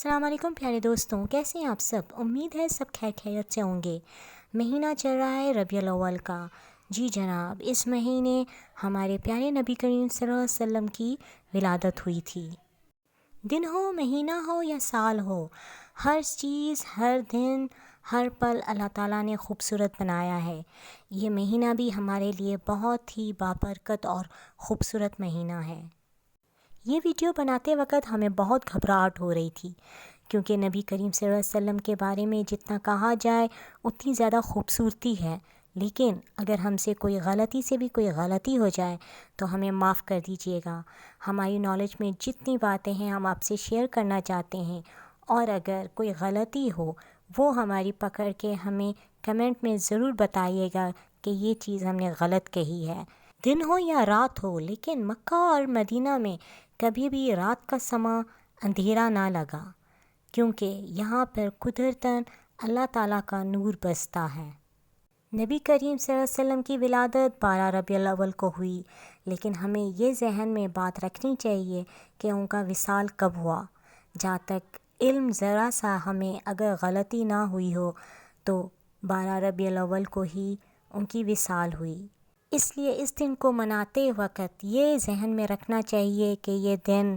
السلام علیکم پیارے دوستوں، کیسے ہیں آپ سب؟ امید ہے سب خیر خیریت سے ہوں گے۔ مہینہ چل رہا ہے ربیع الاول کا۔ جی جناب، اس مہینے ہمارے پیارے نبی کریم صلی اللہ علیہ وسلم کی ولادت ہوئی تھی۔ دن ہو، مہینہ ہو یا سال ہو، ہر چیز، ہر دن، ہر پل اللہ تعالیٰ نے خوبصورت بنایا ہے۔ یہ مہینہ بھی ہمارے لیے بہت ہی بابرکت اور خوبصورت مہینہ ہے۔ یہ ویڈیو بناتے وقت ہمیں بہت گھبراہٹ ہو رہی تھی، کیونکہ نبی کریم صلی اللہ علیہ وسلم کے بارے میں جتنا کہا جائے اتنی زیادہ خوبصورتی ہے، لیکن اگر ہم سے کوئی غلطی سے بھی کوئی غلطی ہو جائے تو ہمیں معاف کر دیجیے گا۔ ہماری نالج میں جتنی باتیں ہیں ہم آپ سے شیئر کرنا چاہتے ہیں، اور اگر کوئی غلطی ہو وہ ہماری پکڑ کے ہمیں کمنٹ میں ضرور بتائیے گا کہ یہ چیز ہم نے غلط کہی ہے۔ دن ہو یا رات ہو، لیکن مکہ اور مدینہ میں کبھی بھی رات کا سماں اندھیرا نہ لگا، کیونکہ یہاں پر قدرتاً اللہ تعالیٰ کا نور بستا ہے۔ نبی کریم صلی اللہ علیہ وسلم کی ولادت 12 ربیع الاول کو ہوئی، لیکن ہمیں یہ ذہن میں بات رکھنی چاہیے کہ ان کا وصال کب ہوا۔ جہاں تک علم ذرا سا ہمیں اگر غلطی نہ ہوئی ہو تو 12 ربیع الاول کو ہی ان کی وصال ہوئی۔ اس لیے اس دن کو مناتے وقت یہ ذہن میں رکھنا چاہیے کہ یہ دن،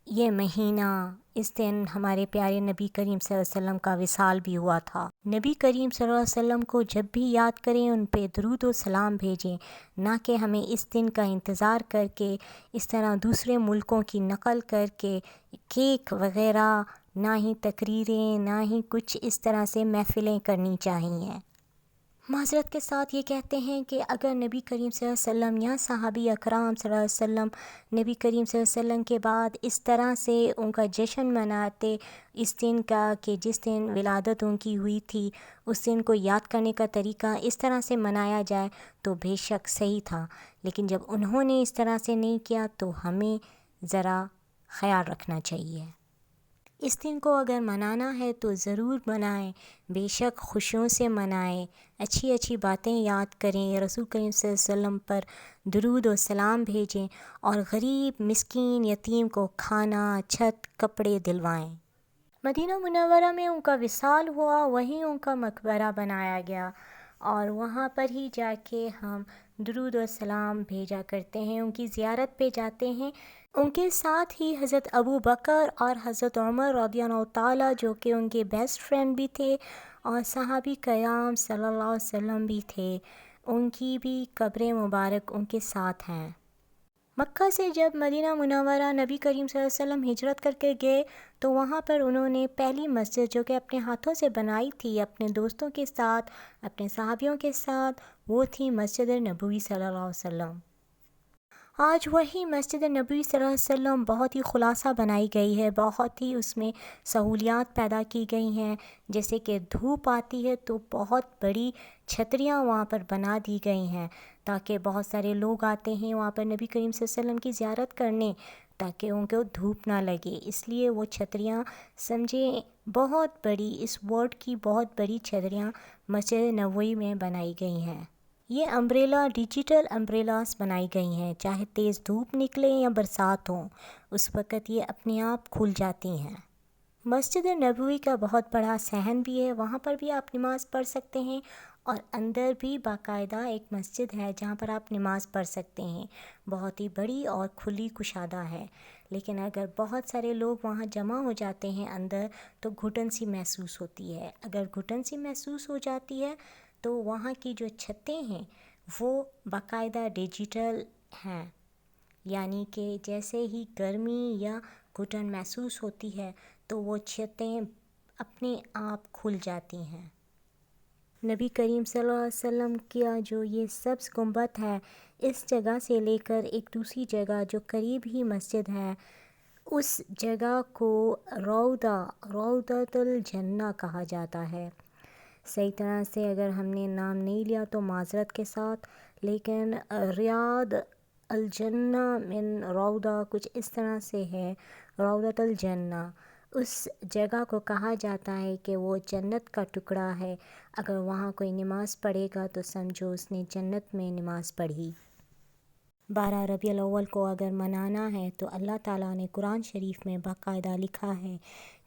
یہ مہینہ، اس دن ہمارے پیارے نبی کریم صلی اللہ علیہ وسلم کا وصال بھی ہوا تھا۔ نبی کریم صلی اللہ علیہ وسلم کو جب بھی یاد کریں ان پہ درود و سلام بھیجیں، نہ کہ ہمیں اس دن کا انتظار کر کے اس طرح دوسرے ملکوں کی نقل کر کے کیک وغیرہ، نہ ہی تقریریں، نہ ہی کچھ اس طرح سے محفلیں کرنی چاہیے۔ معذرت کے ساتھ یہ کہتے ہیں کہ اگر نبی کریم صلی اللہ علیہ وسلم یا صحابی اکرام صلی اللہ علیہ وسلم نبی کریم صلی اللہ علیہ وسلم کے بعد اس طرح سے ان کا جشن مناتے اس دن کا کہ جس دن ولادت ان کی ہوئی تھی، اس دن کو یاد کرنے کا طریقہ اس طرح سے منایا جائے تو بے شک صحیح تھا، لیکن جب انہوں نے اس طرح سے نہیں کیا تو ہمیں ذرا خیال رکھنا چاہیے۔ اس دن کو اگر منانا ہے تو ضرور منائیں، بے شک خوشیوں سے منائیں، اچھی اچھی باتیں یاد کریں، رسول کریم صلی اللہ علیہ وسلم پر درود و سلام بھیجیں، اور غریب، مسکین، یتیم کو کھانا، چھت، کپڑے دلوائیں۔ مدینہ منورہ میں ان کا وصال ہوا، وہیں ان کا مقبرہ بنایا گیا، اور وہاں پر ہی جا کے ہم درود و سلام بھیجا کرتے ہیں، ان کی زیارت پہ جاتے ہیں۔ ان کے ساتھ ہی حضرت ابو بکر اور حضرت عمر رضی اللہ تعالیٰ، جو کہ ان کے بیسٹ فرینڈ بھی تھے، اور صحابی کرام صلی اللہ علیہ وسلم بھی تھے، ان کی بھی قبر مبارک ان کے ساتھ ہیں۔ مکہ سے جب مدینہ منورہ نبی کریم صلی اللہ علیہ وسلم ہجرت کر کے گئے تو وہاں پر انہوں نے پہلی مسجد جو کہ اپنے ہاتھوں سے بنائی تھی اپنے دوستوں کے ساتھ، اپنے صحابیوں کے ساتھ، وہ تھی مسجد نبوی صلی اللہ علیہ وسلم۔ آج وہی مسجد نبوی صلی اللہ علیہ وسلم بہت ہی خلاصہ بنائی گئی ہے، بہت ہی اس میں سہولیات پیدا کی گئی ہیں، جیسے کہ دھوپ آتی ہے تو بہت بڑی چھتریاں وہاں پر بنا دی گئی ہیں تاکہ بہت سارے لوگ آتے ہیں وہاں پر نبی کریم صلی اللہ علیہ وسلم کی زیارت کرنے، تاکہ ان کو دھوپ نہ لگے، اس لیے وہ چھتریاں سمجھیں بہت بڑی، اس ورڈ کی بہت بڑی چھتریاں مسجد نبوی میں بنائی گئی ہیں۔ یہ امبریلا ڈیجیٹل امبریلاز بنائی گئی ہیں، چاہے تیز دھوپ نکلے یا برسات ہو، اس وقت یہ اپنے آپ کھل جاتی ہیں۔ مسجد نبوی کا بہت بڑا صحن بھی ہے، وہاں پر بھی آپ نماز پڑھ سکتے ہیں، اور اندر بھی باقاعدہ ایک مسجد ہے جہاں پر آپ نماز پڑھ سکتے ہیں، بہت ہی بڑی اور کھلی کشادہ ہے، لیکن اگر بہت سارے لوگ وہاں جمع ہو جاتے ہیں اندر تو گھٹن سی محسوس ہوتی ہے۔ اگر گھٹن سی محسوس ہو جاتی ہے تو وہاں کی جو چھتیں ہیں وہ باقاعدہ ڈیجیٹل ہیں، یعنی کہ جیسے ہی گرمی یا گھٹن محسوس ہوتی ہے تو وہ چھتیں اپنے آپ کھل جاتی ہیں۔ نبی کریم صلی اللہ علیہ وسلم کا جو یہ سبز گنبد ہے، اس جگہ سے لے کر ایک دوسری جگہ جو قریب ہی مسجد ہے، اس جگہ کو روضۃ الجنہ کہا جاتا ہے۔ صحیح طرح سے اگر ہم نے نام نہیں لیا تو معذرت کے ساتھ، لیکن ریاض الجنہ من روضہ کچھ اس طرح سے ہے، روضۃ الجنہ، اس جگہ کو کہا جاتا ہے کہ وہ جنت کا ٹکڑا ہے، اگر وہاں کوئی نماز پڑھے گا تو سمجھو اس نے جنت میں نماز پڑھی۔ 12 ربیع الاول کو اگر منانا ہے تو اللہ تعالیٰ نے قرآن شریف میں باقاعدہ لکھا ہے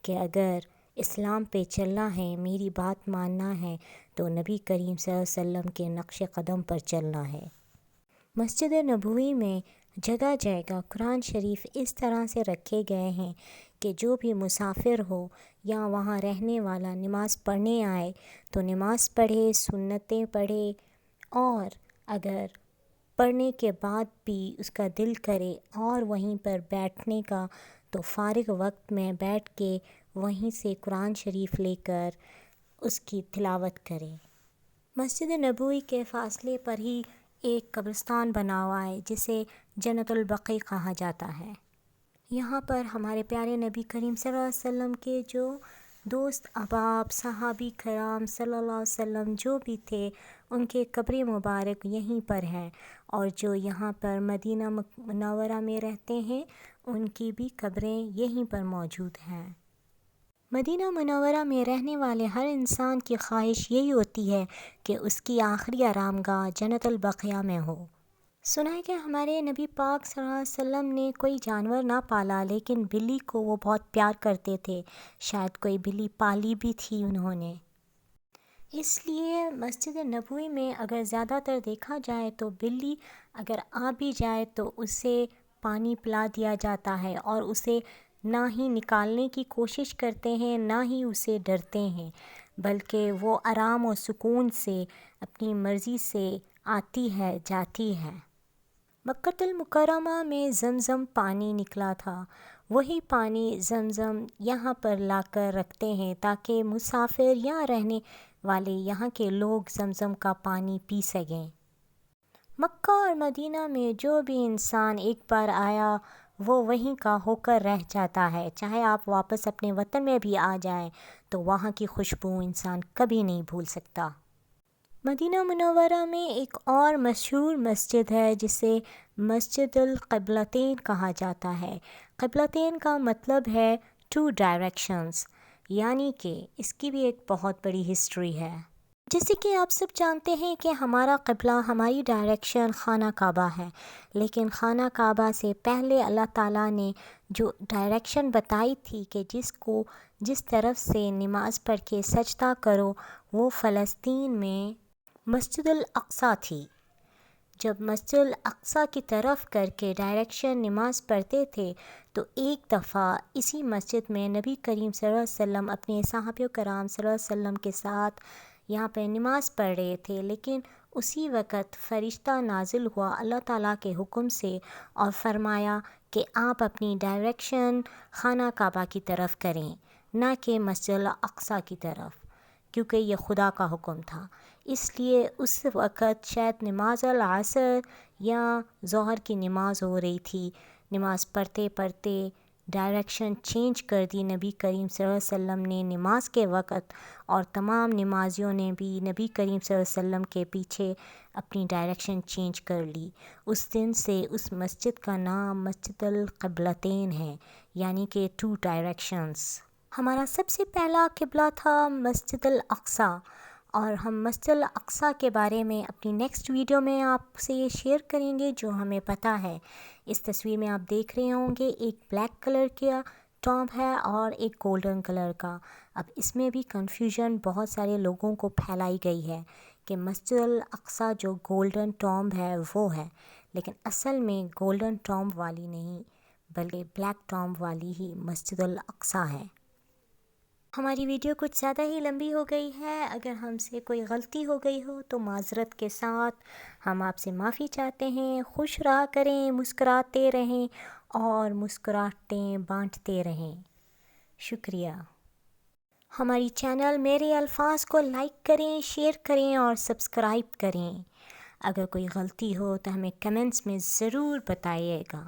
کہ اگر اسلام پہ چلنا ہے، میری بات ماننا ہے تو نبی کریم صلی اللہ علیہ وسلم کے نقش قدم پر چلنا ہے۔ مسجد نبوی میں جگہ جگہ قرآن شریف اس طرح سے رکھے گئے ہیں کہ جو بھی مسافر ہو یا وہاں رہنے والا نماز پڑھنے آئے تو نماز پڑھے، سنتیں پڑھے، اور اگر پڑھنے کے بعد بھی اس کا دل کرے اور وہیں پر بیٹھنے کا تو فارغ وقت میں بیٹھ کے وہیں سے قرآن شریف لے کر اس کی تلاوت کرے۔ مسجد نبوی کے فاصلے پر ہی ایک قبرستان بنا ہوا ہے جسے جنت البقیع کہا جاتا ہے۔ یہاں پر ہمارے پیارے نبی کریم صلی اللہ علیہ وسلم کے جو دوست احباب، صحابی کرام صلی اللہ علیہ وسلم جو بھی تھے، ان کے قبر مبارک یہیں پر ہیں، اور جو یہاں پر مدینہ منورہ میں رہتے ہیں ان کی بھی قبریں یہیں پر موجود ہیں۔ مدینہ منورہ میں رہنے والے ہر انسان کی خواہش یہی ہوتی ہے کہ اس کی آخری آرام گاہ جنت البقیع میں ہو۔ سنا ہے کہ ہمارے نبی پاک صلی اللہ علیہ وسلم نے کوئی جانور نہ پالا، لیکن بلی کو وہ بہت پیار کرتے تھے، شاید کوئی بلی پالی بھی تھی انہوں نے۔ اس لیے مسجد نبوی میں اگر زیادہ تر دیکھا جائے تو بلی اگر آ بھی جائے تو اسے پانی پلا دیا جاتا ہے، اور اسے نہ ہی نکالنے کی کوشش کرتے ہیں نہ ہی اسے ڈرتے ہیں، بلکہ وہ آرام و سکون سے اپنی مرضی سے آتی ہے جاتی ہے۔ مکہ المکرمہ میں زمزم پانی نکلا تھا، وہی پانی زمزم یہاں پر لا کر رکھتے ہیں تاکہ مسافر یا رہنے والے یہاں کے لوگ زمزم کا پانی پی سکیں۔ مکہ اور مدینہ میں جو بھی انسان ایک بار آیا وہ وہیں کا ہو کر رہ جاتا ہے، چاہے آپ واپس اپنے وطن میں بھی آ جائیں تو وہاں کی خوشبو انسان کبھی نہیں بھول سکتا۔ مدینہ منورہ میں ایک اور مشہور مسجد ہے جسے مسجد القبلتین کہا جاتا ہے۔ قبلتین کا مطلب ہے 2 ڈائریکشنز، یعنی کہ اس کی بھی ایک بہت بڑی ہسٹری ہے۔ جیسے کہ آپ سب جانتے ہیں کہ ہمارا قبلہ، ہماری ڈائریکشن خانہ کعبہ ہے، لیکن خانہ کعبہ سے پہلے اللہ تعالیٰ نے جو ڈائریکشن بتائی تھی کہ جس طرف سے نماز پڑھ کے سجدہ کرو، وہ فلسطین میں مسجد الاقصیٰ تھی۔ جب مسجد الاقصیٰ کی طرف کر کے ڈائریکشن نماز پڑھتے تھے تو ایک دفعہ اسی مسجد میں نبی کریم صلی اللہ علیہ وسلم اپنے صحابہ کرام صلی اللہ علیہ وسلم کے ساتھ یہاں پہ نماز پڑھ رہے تھے، لیکن اسی وقت فرشتہ نازل ہوا اللہ تعالیٰ کے حکم سے اور فرمایا کہ آپ اپنی ڈائریکشن خانہ کعبہ کی طرف کریں، نہ کہ مسجد الاقصیٰ کی طرف، کیونکہ یہ خدا کا حکم تھا۔ اس لیے اس وقت شاید نماز العصر یا ظہر کی نماز ہو رہی تھی، نماز پڑھتے پڑھتے ڈائریکشن چینج کر دی نبی کریم صلی اللہ علیہ وسلم نے نماز کے وقت، اور تمام نمازیوں نے بھی نبی کریم صلی اللہ علیہ وسلم کے پیچھے اپنی ڈائریکشن چینج کر لی۔ اس دن سے اس مسجد کا نام مسجد القبلتین ہے، یعنی کہ 2 ڈائریکشنز۔ ہمارا سب سے پہلا قبلہ تھا مسجد الاقصیٰ، اور ہم مسجد الاقصیٰ کے بارے میں اپنی نیکسٹ ویڈیو میں آپ سے یہ شیئر کریں گے جو ہمیں پتہ ہے۔ اس تصویر میں آپ دیکھ رہے ہوں گے ایک بلیک کلر کا ٹامب ہے اور ایک گولڈن کلر کا۔ اب اس میں بھی کنفیوژن بہت سارے لوگوں کو پھیلائی گئی ہے کہ مسجد الاقصیٰ جو گولڈن ٹامب ہے وہ ہے، لیکن اصل میں گولڈن ٹامب والی نہیں بلکہ بلیک ٹامب والی ہی مسجد الاقصیٰ ہے۔ ہماری ویڈیو کچھ زیادہ ہی لمبی ہو گئی ہے، اگر ہم سے کوئی غلطی ہو گئی ہو تو معذرت کے ساتھ ہم آپ سے معافی چاہتے ہیں۔ خوش رہا کریں، مسکراتے رہیں اور مسکراہٹیں بانٹتے رہیں۔ شکریہ۔ ہماری چینل میرے الفاظ کو لائک کریں، شیئر کریں اور سبسکرائب کریں۔ اگر کوئی غلطی ہو تو ہمیں کمنٹس میں ضرور بتائیے گا۔